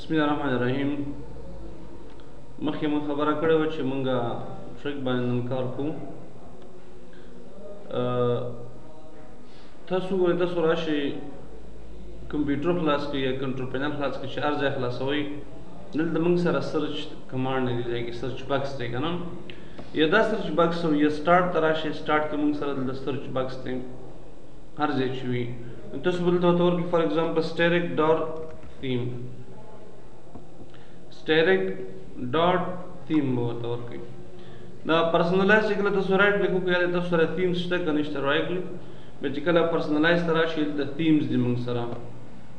बिस्मिल्लाहिर्रहमानिर्रहीम। मखी में खबर कड़े वच्चे मंगा ट्रिक बाने नमकार को तसु राशि कंप्यूटर क्लास की या कंट्रोल पैनल क्लास की चार जाए क्लास हुई नल दमंग सारा सर्च कमांड नहीं जाएगी सर्च बॉक्स देगा ना ये दा सर्च बॉक्स हो ये स्टार्ट तराशे स्टार्ट के मंग सारा द सर्च बॉक्स थे हर जे चुई तसु बोलते हो तो for example static dot theme बहुत और कोई ना पर्सनलाइज चिकला तो राइट क्लिक को याद तो सारे themes तक कनिष्ठ राइट क्लिक में चिकला पर्सनलाइज तरह शील द themes दिमंग सरा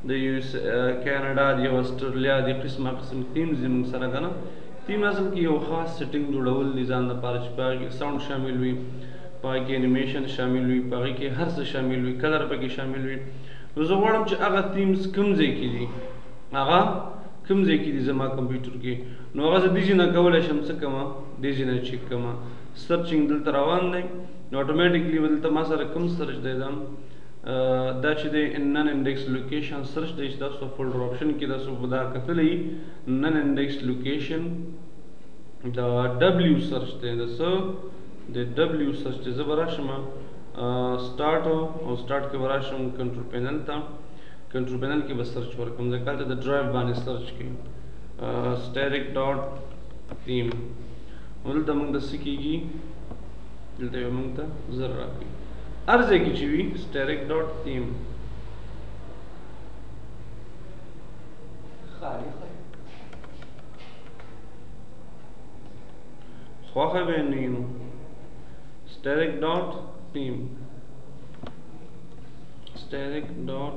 the US Canada the Australia the किस्म themes दिमंग सरा का ना theme असल की वो खास सेटिंग जोड़वल निजाम द पार्च पर साउंड शामिल हुई पाकी एनिमेशन शामिल हुई पाकी के हर से शामिल हुई कलर पे की शामिल हुई रोज़वाड़म च आगा themes कम जे की दी आगा कम जे की जमा कंप्यूटर की नो आगा दीजिए ना कवले शम्स कमा दीजिए ना चेक कमा सर्चिंग दिल तरवान नहीं ऑटोमेटिकली दिल तमा सारे कम सर्च दे दम दैट दे इन नन इंडेक्स लोकेशन सर्च दे दा सो फोल्डर ऑप्शन की दा सो बदा कतली नन इंडेक्स लोकेशन द डब्ल्यू सर्च दे द सो द डब्ल्यू सर्च दे जबराशमा स्टार्ट और स्टार्ट के बराशम कंट्रोल पैनल था कंट्रोल पैनल की बस सर्च वर्क हम निकालते द ड्राइव बाने सर्च की static dot theme उल दमंग दस की दिलते हुए मंगता जर्रा की अर्ज़े की चीवी static dot theme ख्वाह बेनीन static dot theme static dot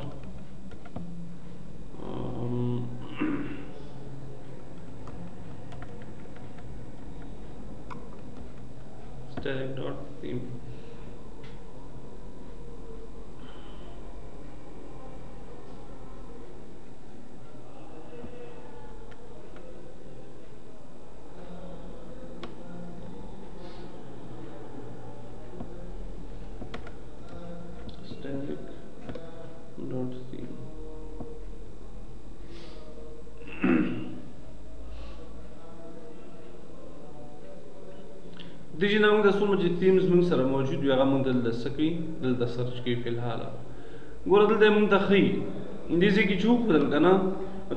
static dot theme static dot theme दीजिए ना मंग दसों मुझे themes मंग सर मौजूद यागा मंग दल दस सकी दल दस सर्च की फिलहाल गोरा दल दे मंग तखी दीजिए की चूक बदल का ना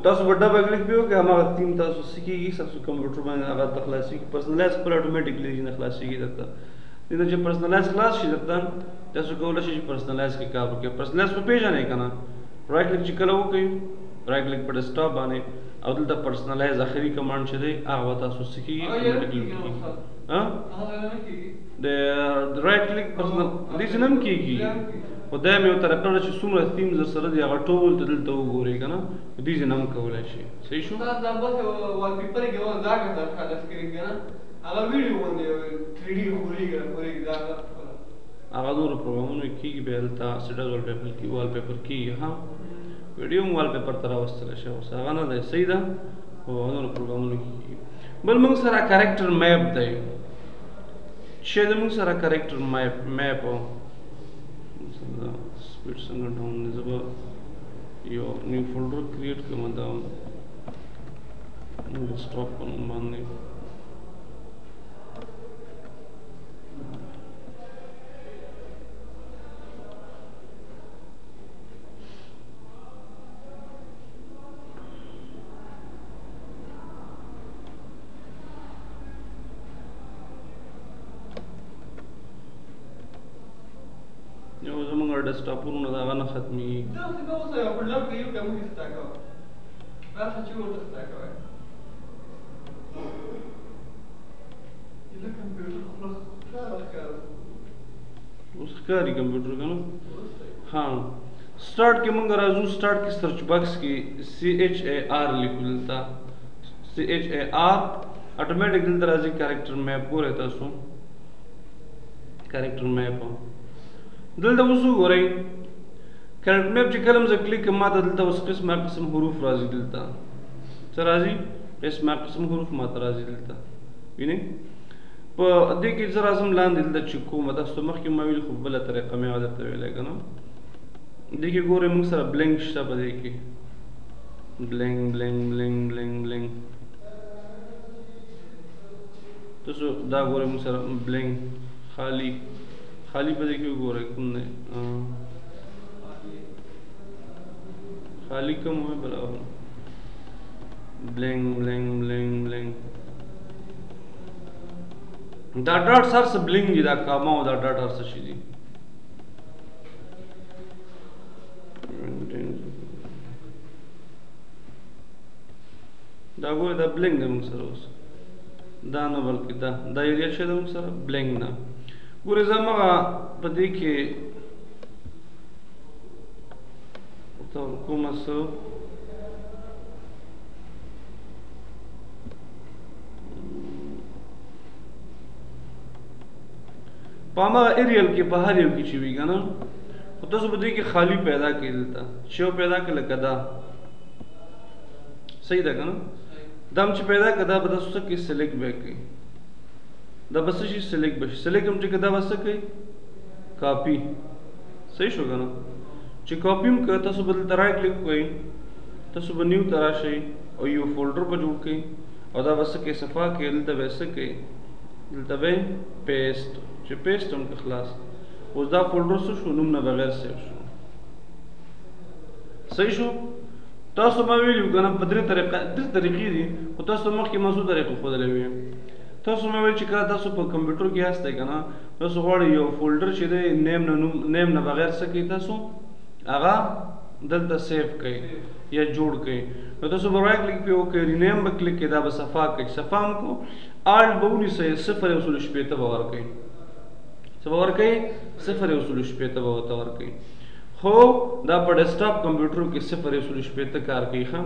तासु बड़ा बैगलिक भी हो कि हमारा थीम तासु सीखी की सबसे कंप्यूटर में आगा तखलासी की पर्सनलाइज पर ऑटोमेटिकली जिन खलासी की दत्ता इधर जो पर्सनलाइज क्लास शी दत्ता तासु कोला शी पर्सनलाइज के काम के पर्सनलाइज पे पेज आने का ना राइट क्लिक चिकला हो गई राइट क्लिक पर डेस्कटॉप आने और दल दा पर्सनलाइज आखिरी कमांड छदे आगा तासु सीखी ऑटोमेटिकली हाँ द राइट क्लिक पर्सनल दीजिए नम की खुदा में उतर अपना जो सुमर थीम्स सर दिया टोल तो दिल तो गोरे का ना दीजिए नम का बोला शे सही शो साथ नंबर वॉलपेपर के वो जाकर था खाली स्क्रीन के ना अगर वीडियो बंदे 3D पूरी जाकर आगा दूर प्रोग्राम में की बेलता सेटल वॉलपेपर की हां वीडियो वॉलपेपर तरह वस्तल शे आगा ना दे सही दा वो दूर प्रोग्राम में की बल मंग सारा कैरेक्टर मैप दे शेद मंग सारा कैरेक्टर मैप हो स्पीड संग डाउन जब यो न्यू फोल्डर क्रिएट कर मदा स्टॉप पर मानने डेस्कटॉप पूर्ण दावा न खत्मी तो से मतलब कि यू कम स्टैक हो बस अच्छी हो स्टैक हो ये कंप्यूटर का उसका री कंप्यूटर का ना हाँ स्टार्ट के मंग राजू स्टार्ट की सर्च बॉक्स की CHAR लिख मिलता CHAR ऑटोमेटिक दिल दराजी कैरेक्टर मैप को रहता सो कैरेक्टर मैप दिल दवसु गोरे कैरेक्टर मैप चिकलम ज क्लिक माता दिल दवस किस्म हुरूफ राजी दिलता सराजी किस्म हुरूफ माता राजी दिलता विने प अदे की जरा आजम लान दिल द चिको मत सुमख की माविल खुबला तरीका में आदत वेले कना देखिए गोरे मुंग सर ब्लैंक शब्द देखिए blank blank blank blank blank تاسو دا ګورئ موږ سره blank خالی خالی په دې کې وګورئ کوم دی خالی کوم وای برابر blank blank blank blank دا ډاټ سر څه blank دي دا کاما او دا ډاټ سر شي دي دا ګورئ دا blank دی موږ سره اوس دا نه بلکې دا ایریا شه د موږ سره blank نه ګورئ زموږه په دې کې کومه څه په هغه ایریل کې په هر یو کې چې وي که نه خو تاسو په دې کې خالی پیدا کړئ دلته شی پیدا کړئ لکه دا صحیح ده که نه دا هم چې پیدا کړه دا به تاسو څه کوئ سلیکټ به کوئ دا به څه شي سلیکټ به شي سلیکټ هم چې که دا به څه کوئ کاپي صحیح شو که نه چې کاپي هم که تاسو به دلته رایټ کلیک کوئ تاسو به نیو ته راشئ او یو فولډر به جوړ کړئ او دا به څه کوئ صفا کوئ دلته به څه کوئ دلته به پیسټ چې پیسټ هم که خلاص اوس دا فولډر څه شو نوم نه بغیر سیو شو صحیح شو تاسو ما ویلو که نه په درې طریقې دي خو تاسو مخکې ما څو طریقې ښودلې وې تاسو ما ویل چې کله تاسو په کمپیوټر کې یاستئ که نه تاسو غواړئ یو فولډر چې دی نیم نه بغیر څه کوئ تاسو هغه دلته سیو کوئ یا جوړ کوئ نو تاسو به رایټ کلیک پې وکړئ رینیم به کلیک کوئ دا به صفا کوئ صفا هم کو آلټ به ونیسئ 0.0 به ورکوئ څه به ورکوئ 0.0 به ورته ورکوئ خو دا په ډیسکټاپ کمپیوټر کې 0.0 کار کوي ښه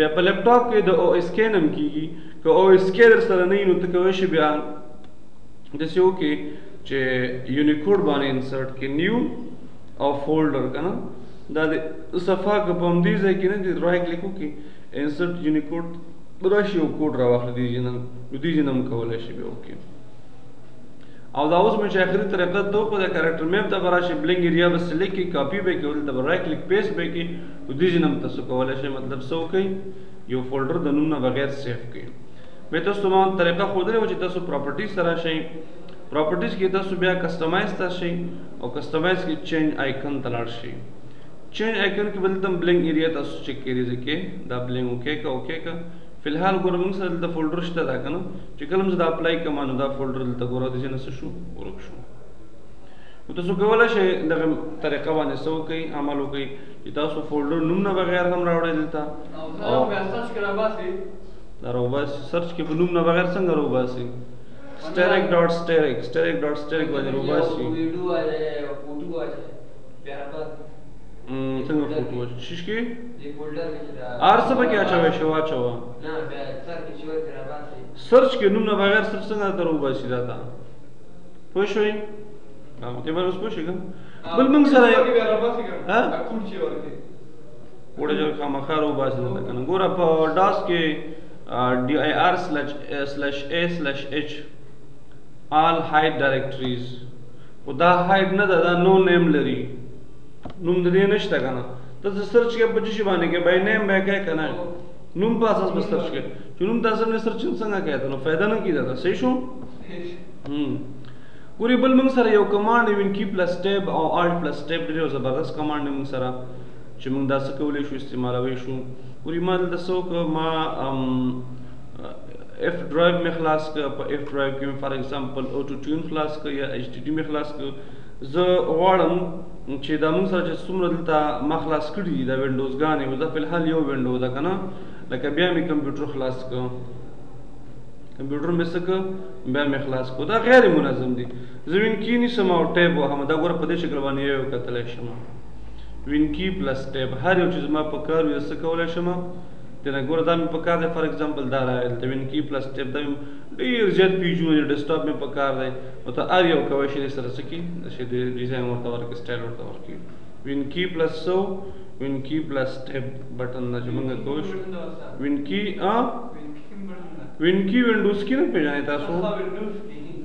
بیا په لیپټاپ کې د او اس کې نم کیږي که او اس کې در سره نه وي نو ته کولی شې بیا داسې وکړې چې یونیکوډ باندې انسرټ کې نیو او فولډر که نه دا د صفا که په همدې ځای کې نه دی رایټ کلیک وکړي انسرټ یونیکوډ راشي یو کوډ راواخلي دې ځای نه هم کولی شي بیا وکړي او دا اوس مې چې آخري طریقه ته وکړو د کریکټر میپ ته به راشي بلنګ ایریا به سلیکټ کړي کاپي به کړي دلته به رایټ کلیک پیسټ به کړي نو دې ځای نه هم تاسو کولی شئ مطلب څه وکړئ یو فولډر د نوم نه بغیر سیف کړئ بیا تاسو ما طریقه ښودلې وه چې تاسو پراپرټیز ته راشئ پراپرټیز کې تاسو بیا کسټمایز ته شئ او کسټمایز کې چینج آیکن ته لاړ شئ چینج آیکن کې به دلته بلنګ ایریا تاسو چیک کړئ ځکه دا بلنګ اوکې که فی الحال ګوره موږ سره دلته فولډر شته دا که نه چې کله زه دا اپلای کړم نو دا فولډر دلته ګوره داسې نه څه شو ورک شو نو تاسو کولی شئ دغه طریقه باندې څه وکئ عمل وکئ چې تاسو فولډر نوم نه بغیر هم راوړئ دلته دا راوباسي سرچ کې په نوم نه بغیر څنګه راوباسي سټیرک ډاټ سټیرک باندې راوباسي څنګه فوټو شیش کې ار څه پکې اچوي شو اچوا سرچ کې نوم نه بغیر سرچ څنګه درو باسي دا تا پوه شوي ته به اوس پوه شې بل موږ سره ها وړه جوړ خامخا رو باسي نه کنه ګوره په ډاس کې dir/a/h all hide directories خدا hide نه ده دا نو نیم لري نوم د دې نشته کنه ته سرچ کې په چی باندې کې بای نیم به کې کنه نوم په اساس به سرچ کې چې نوم تاسو نه سرچ څنګه کوي نو فائدہ نه کیدا صحیح شو ګوري بل موږ سره یو کمانډ وین کی پلس ټیب او الټ پلس ټیب ډیرو زبردست کمانډ موږ سره چې موږ دا څه کولای شو استعمالوي شو ګوري ما د څوک ما اف ډرایو می خلاص ک په اف ډرایو کې فار ایگزامپل اوټو ټیون خلاص ک یا ایچ ټی ټی می خلاص ک زه غواړم چې دا موږ سره چې څومره دلته ما خلاص کړي دا وینډوز ګانې زه فی الحال یو وینډو ده که نه لکه بیا مې کمپیوټر خلاص کړ کمپیوټر مې څه کړ بیا مې خلاص کړ دا غیر منظم دي زه وین کی نیسم او ټیب وهم دا ګوره په دې شکل باندې یو کتلی شم وین کی پلس ټیب هر یو چې زما په کار وي څه کولی شم دنه ګوره دا مې په کار دی فار ایگزامپل دا راغلی دلته وین کی پلس ټیب دا ډېر زیات پیجونه دي ډیسکټاپ مې په کار دی نو ته هر یو کولی شي سره څه کړي داسې ډیزاین ورته ورکړي سټایل ورته ورکړي وین کی پلس سو وین کی پلس ټیب بټن نه چې موږ کولی شو وین کی وینډوز کې نه پېژنئ تاسو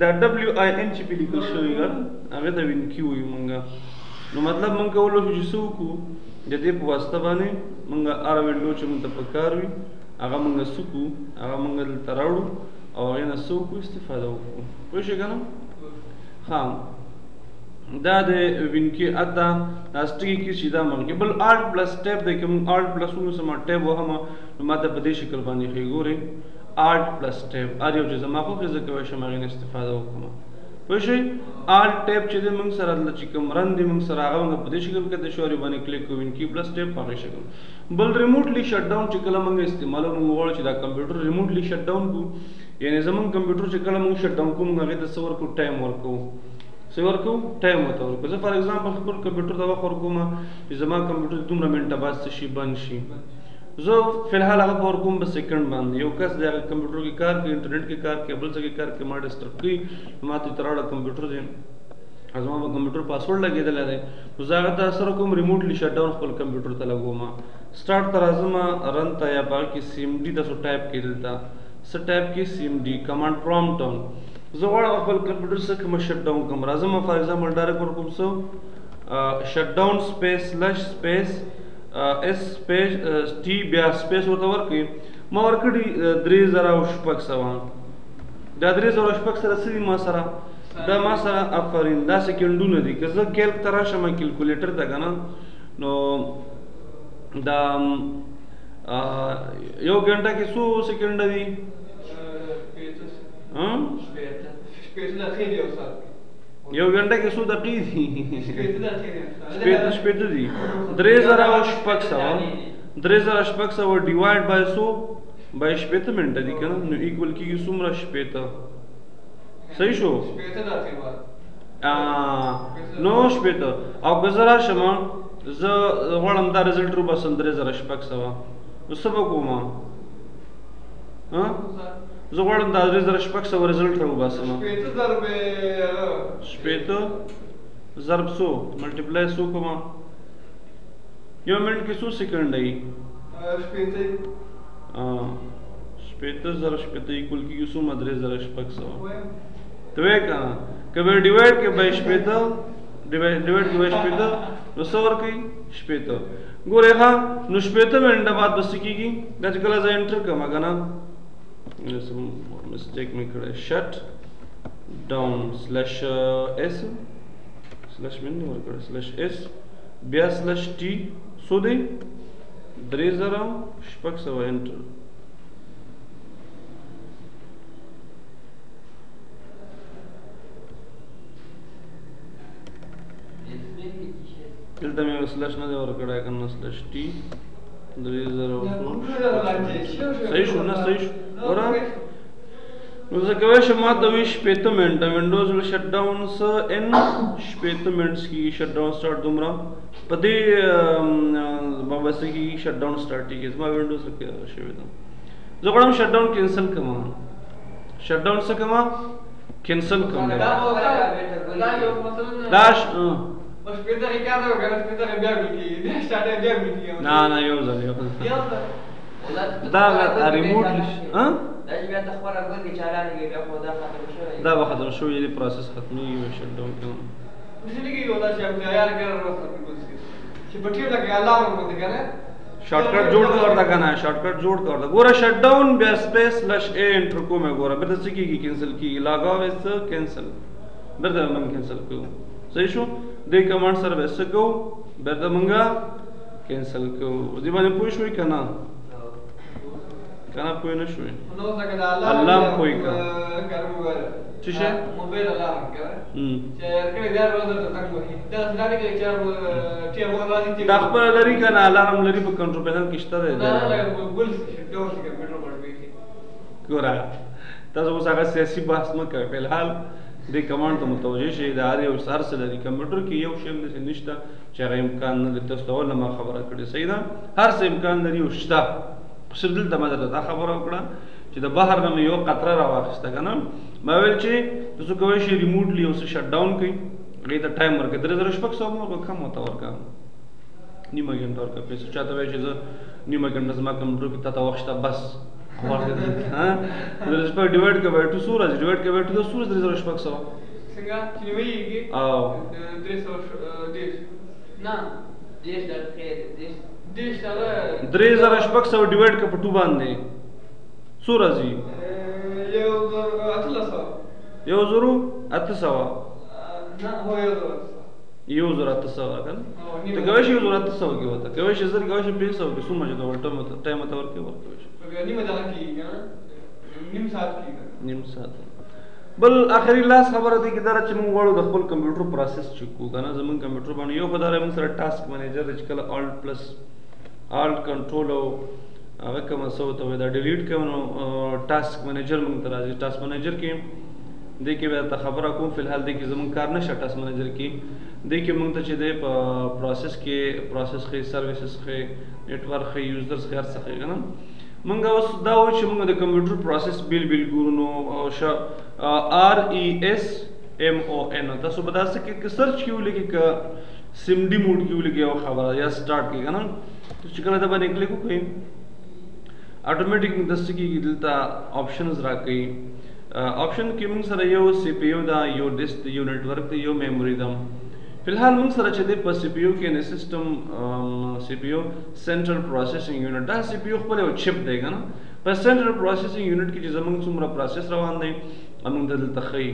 دا WIN چې پې لیکل شوي هغې ته وین کی وایو موږ نو مطلب مونږ کولو شو چې څه وکړو د دې په واسطه باندې مونږ هر وینډو چې مونږ ته پکار وي هغه مونږ څه کړو هغه مونږ دلته راوړو او هغې نه څه وکړو استفاده وکړو پوه شوې که نه ها دا د وینکي اته دا سټري کې چې دا مونږ بل آلټ پلس ټیب دی که مونږ آلټ پلس ونیسو ما ټیب وهمه نو ما ته په دې شکل باندې ښیي ګورئ آلټ پلس ټیب هر یو چې زما خوښ دی زه کولی شم هغې نه استفاده وکړم پوه شئ آلټ ټیب چې دی موږ سره چې کوم رن دی موږ سره هغه موږ په دې شکل کتلی شو باندې کلیک کوو وینکي پلس ټیب په هغې شکل بل ریموټلی شټ ډاون چې کله موږ استعمالوو موږ غواړو چې دا کمپیوټر ریموټلی شټ ډاون کړو یعنې زموږ کمپیوټر چې کله موږ شټ ډاون کوو موږ هغې ته څه ورکوو ټایم ورکوو څه ورکوو ټایم ورته ورکوو زه فار ایگزامپل خپل کمپیوټر ته وخت ورکوم چې زما کمپیوټر دومره منټه بعد څه شي بند شي زه فلحال هغه په ورکوم په سیکنډ باندې یو کس د هغه کمپیوټر کې کار کوي انټرنیټ کې کار کوي بل څه کې کار کوي ما ډسټرب کوي ما ته تر اړه کمپیوټر دی زما په کمپیوټر پاسورډ لګېدلی دی نو زه هغه ته سره کوم ریموټلی شټ ډاون خپل کمپیوټر ته لګوم سټارټ ته راځم رن ته یا په هغه کې سی ایم ډي تاسو ټایپ کړئ دلته څه ټایپ کړئ سی ایم ډي کمانډ پرومپټ ډاون زه غواړم خپل کمپیوټر څه کومه شټ ډاون کوم راځم فار ایگزامپل ډایرکټ ورکوم څه شټ ډاون سپیس سلش سپیس اس سپیس ټي بیا سپیس ورته ورکړئ ما ورکړي 3600 دا 3600 سره څه دي ما سره دا ما سره آفرین دا سیکنډونه دي که زه کیلک ته راشم کیلکولیټر ته که نه نو دا یو ګنټه کې څو سیکنډه دي یو ګنټه کې څو دقیقې دي شپېته دي 3600 ډیوایډ بای څو بای شپېته منټه دي که نه نو ایکول کېږي څومره شپېته صحیح شو نو شپېته او که زه راشم زه غواړم دا رزلټ وباسم 3600 نو څه به کوم زه غواړم دا 3600 رزلټ راوباسم شپېته ضرب څو ملټیپلای څو کوم یو منټ کې څو سیکنډ دی شپېته زره شپېته ایکول کېږي څومره 3600 ته وایې که نه که به ډیوایډ کې به شپېته ډیوایډ کې به شپېته نو څه ورکوي شپېته ګورئ ښه نو شپېته منټه بعد به څه کېږي دا چې کله زه انټر کړم که نه مسټیک مې کړی شټ ډاون سلش اس سلش مې نه ورکړی سلش اس بیا سلش ټي څو دی 3600 انټر دلته مې سلش نه دی ورکړی که نه سلش ټي 3000 صحیح شو نه صحیح شو ګوره نو زه کولی شم ما ته وایي شپېته منټه وینډوز ول شټ ډاون څه ان شپېته منټس کېږي شټ ډاون سټارټ دومره په دې به څه کېږي شټ ډاون سټارټ کېږي زما وینډوز کې شوې ده زه غواړم شټ ډاون کینسل کړم شټ ډاون څه کړم کینسل کړم نه یو ځل دا ریموټلی دا به ختم شوی دی پروسس ختمیږي شټ ډاون کوم شارټکټ جوړ کړ دا کنه شارټکټ جوړ کړ دا ګوره شټ ډاون بیا سپیس سلش ا انټر کوم ګوره به څه کیږي کینسل کیږي لاګ آف اس کینسل برته من کینسل کوو صحیح شو دې کمانډ سره به څه کوو برته مونږه کینسل کوو دې باندې پوه شوې کنه کنه پوه نه شوې الله پوه کا څه شي موبایل الارم کړه چې کله دا روزه ته څنګه وي دا ځلې کې چې ټي مو راځي دا خپل لري کنه الارم لري په کنټرول پینل کې شته دی دا ګل ډور کې کمپیوټر باندې ګورا تاسو اوس هغه سیاسي بحث مه کوئ فلحال دې کمانډ ته متوجه شئ د هر یو هر څه لري کمپیوټر کې یو شی داسې نشته چې هغه امکان نه لري تاسو ته اول ما خبره کړې صحیح ده هر څه امکان لري او شته صرف دلته ما درته دا خبره وکړه چې د بهر نه مې یو قطره راواخیسته که نه ما ویل چې تاسو کولی شئ ریموټلی یو څه شټ ډاون کړئ هغې ته ټایم ورکړئ 3600 مو ورکړه کم ورته ورکړه نیمه ګنټه ورکړه پیسې چاته وایي چې زه نیمه ګنټه زما کمپیوټر کې تا ته وخت شته بس ډیوایډ کې باید څو راځي ډیوایډ کې باید څو 3600 څنګه چې وایي او 310 نه دیش هغه 3600 ډیوایډ کړه په 2 باندې څو راځي 1800 نه هو 1800 کنه ته کوي شي 1800 کې وته کوي شي زر کوي شي 500 کې سومه جوړ ټایم ته ورکې ورکوي نیمه دغه کېږي نیم ساعت کېږي نیم ساعت بل اخري لاس خبره دی کې دا چې موږ غواړو د خپل کمپیوټر پروسس چک کو کنه زمون کمپیوټر باندې یو خدای موږ سره ټاسک منیجر چې کله alt کنټرول او هغه کوم څه ته دا ډیلیټ کوم ټاسک منیجر موږ ته راځي ټاسک منیجر کې دې کې به خبره کوم فلحال دې کې زمون کار نشه ټاسک منیجر کې دې کې موږ ته چې د پروسس کې سرویسز کې نیټورک کې یوزرز کې هر څه کې کنه موږ اوس دا و چې موږ د کمپیوټر پروسس بیل ګورو نو RESMON تاسو به تاسو کې سرچ کې ولیکئ ک سمډي موډ کې ولیکئ او خبره یا سٹارټ کې کنه چې کله دا باندې کلیک وکړئ اتوماتیک دسته کې دلته آپشنز راکړي آپشن کې موږ سره یو سی پی یو دا یو ډیسک یو نیټورک دی یو میموري دا فلحال موږ سره چې د سی پی یو کې نه سیستم سی پی یو سنټرل پروسیسینګ یونټ دا سی پی یو خپل یو چپ دی کنه په سنټرل پروسیسینګ یونټ کې چې زموږ څومره پروسس روان دی موږ دلته خي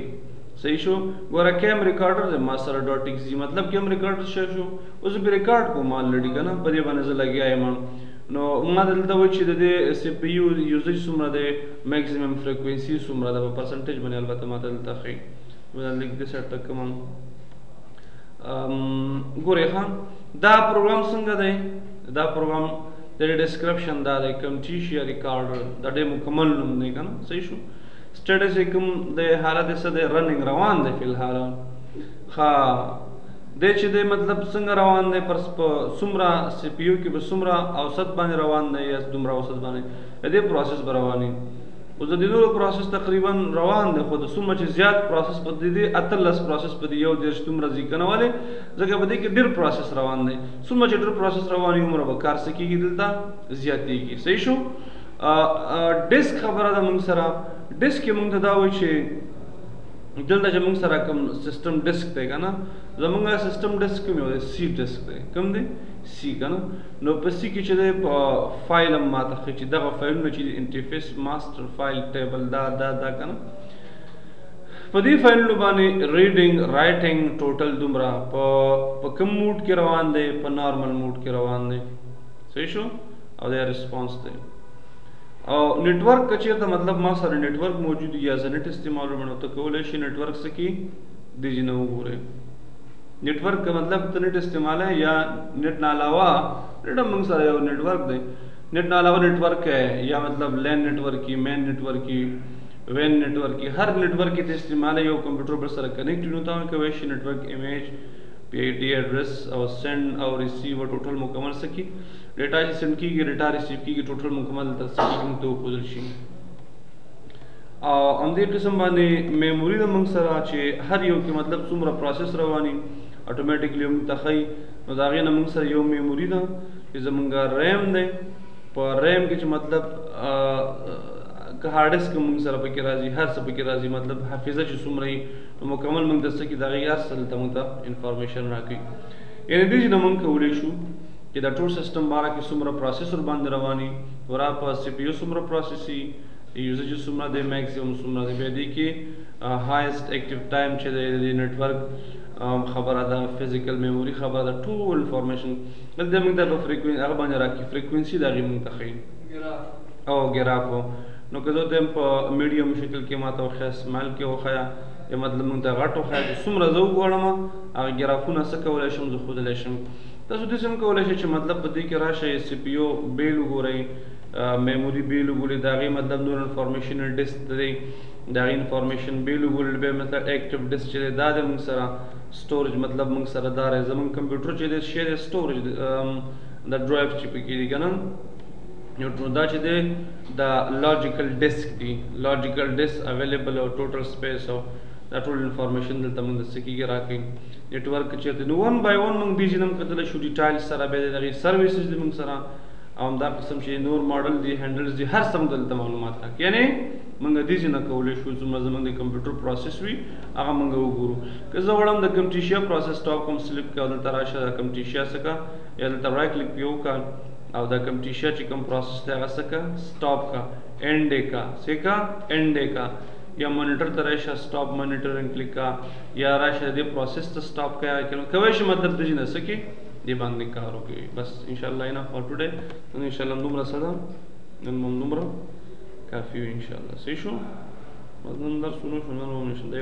صحیح شو ګوره کیم ریکارډر د ماستر ډاٹ ایکس جی مطلب کیم ریکارډر شو اوس به ریکارډ کوم الریډي کنه په دې باندې لګیا یم نو ما دلته و چې د سی پی یو یوزیج څومره دی میکسیمم فریکوئنسي څومره ده په پرسنټیج باندې البته ما دلته خي ولې دې سره ټکم ګوره ها دا پروګرام څنګه دی دا پروګرام د ډسکرپشن دا دی کوم چې شي ریکارډر دا ډېر مکمل نوم دی کنه صحیح شو سټیټس کوم د حالت څه د رننګ روان دی فلحال ها د چې د مطلب څنګه روان دی پر سمرا سی پی یو کې به سمرا اوسط باندې روان دی یا دومره اوسط باندې دې پروسس به رواني اوس د دې پروسس تقریبا روان دی خو د سمره چې زیات پروسس په دې اتلس پروسس په یو دیش دومره ځکنه والے ځکه په دې کې ډېر پروسس روان دی سمره چې ډېر پروسس رواني عمر به کار سکیږي دلته زیاتېږي صحیح شو ډیسک خبره ده موږ سره ډیسک کې موږ ته دا وایي چې دلته چې موږ سره کوم سیستم ډیسک دی کنه زموږ سیستم ډیسک کوم یو سی ډیسک دی کوم دی سی کنه نو په سی کې چې د فایل ماته چې دغه فایلونه چې انټرفیس ماستر فایل ټیبل دا کنه په دې فایلونو باندې ریډینګ رائټینګ ټوټل دومره په کوم موډ کې روان دی په نارمل موډ کې روان دی صحیح شو او دا ریسپانس دی او نیټورک کچیرته مطلب ما سره نیټورک موجود یا زنټ استعمال ورنه ته کولای شي نیټورک سکی د جنو وګوره نیټورک کا مطلب ته نیټ استعمال ہے یا نیټ نه علاوه ډېر موږ سره یو نیټورک دی نیټ نه علاوه نیټورک ہے یا مطلب لین نیټورک کی مین نیټورک کی وین نیټورک کی هر نیټورک کې استعمال یو کمپیوټر پر سره کنیکټ نه تا کوي شي نیټورک ایمیج پی آئی ټی ایڈریس او سینڈ او ریسیو ټوټل مکمل سکی ډیټا چې سند کیږي ډیټا ریسیو کیږي ټوټل مکمل تر سکی ته خودل شي او ان دې قسم باندې میموري د موږ سره چې هر یو کې مطلب څومره پروسس رواني اتوماتیکلی موږ تخی نو دا غي موږ سره یو میموري ده چې زمونږ ریم دی په ریم کې چې مطلب که هارد ډیسک موږ سره پکې راځي هر څه پکې راځي مطلب حافظه چې څومره نو مکمل موږ دسته کې دا غي هر څه ته موږ انفارمیشن راکړي یعنی دې چې موږ کولای شو چې دا ټول سیستم باره کې څومره پروسیسور باندې رواني ورا په سی پی یو څومره پروسیسي یوزیج څومره دی میکسیمم څومره دی به دې کې هایست اکټیو ټایم چې د نیټورک خبره ده فزیکل میموري خبره ده ټول انفارمیشن دلته موږ د فریکوئنسي هغه باندې راکړي فریکوئنسي دا غي موږ ته ښیي او ګراف نو که زه ته په میډیم شکل کې ماته خو اسمال کې وخیا یا مطلب موږ ته غټو خیا چې څومره زه وګورم هغه ګرافونه څه کولای شم زه خودلی شم تاسو داسې هم کولی شئ چې مطلب په دې کې راشئ سی پی یو بیل وګورئ میموري بیل وګورئ د هغې مطلب نور انفارمیشن ډیسک دی د هغې انفارمیشن بیل وګورئ بیا مطلب ایکټیو ډیسک چې دی دا د موږ سره سټوریج مطلب موږ سره دا دی زموږ کمپیوټر چې دی شی دی سټوریج د ډرایو چې پکې دي که نه نو دا چې دی دا لاجیکل ډیسک دی لاجیکل ډیسک اویلیبل او ټوټل سپیس او دا ټول انفارمیشن دلته موږ د څه کېږي راکوي نیټورک چېرته نو ون بای ون موږ دې چې هم کتلی شو ډیټایل سره بیا د هغې سروسز دي موږ سره او همدا قسم چې نور ماډل دي هینډلز دي هر څه موږ دلته معلومات راکوي یعنې موږ دې نه کولای شو زموږ د کمپیوټر پروسس وي هغه موږ وګورو که زه غواړم د کمپټیشیا پروسس ټاپ کوم سلیپ کې دلته راشه د کمپټیشیا څخه یا دلته رائټ کلیک پیو کا او د کمپټیشیا چې کوم پروسس دی هغه څخه سټاپ کا اینډ کا سکا اینډ کا یا مانیټر ته راشه سټاپ مانیټرینګ کلیک کا یا راشه د پروسس ته سټاپ کا کوي شي مطلب د جنه سکی دی باندې کار وکړي بس ان شاء الله اینا فور ټوډے ان شاء الله نمبر سره نن نمبر کافی ان شاء الله صحیح شو مزن درس شنو شنو نشم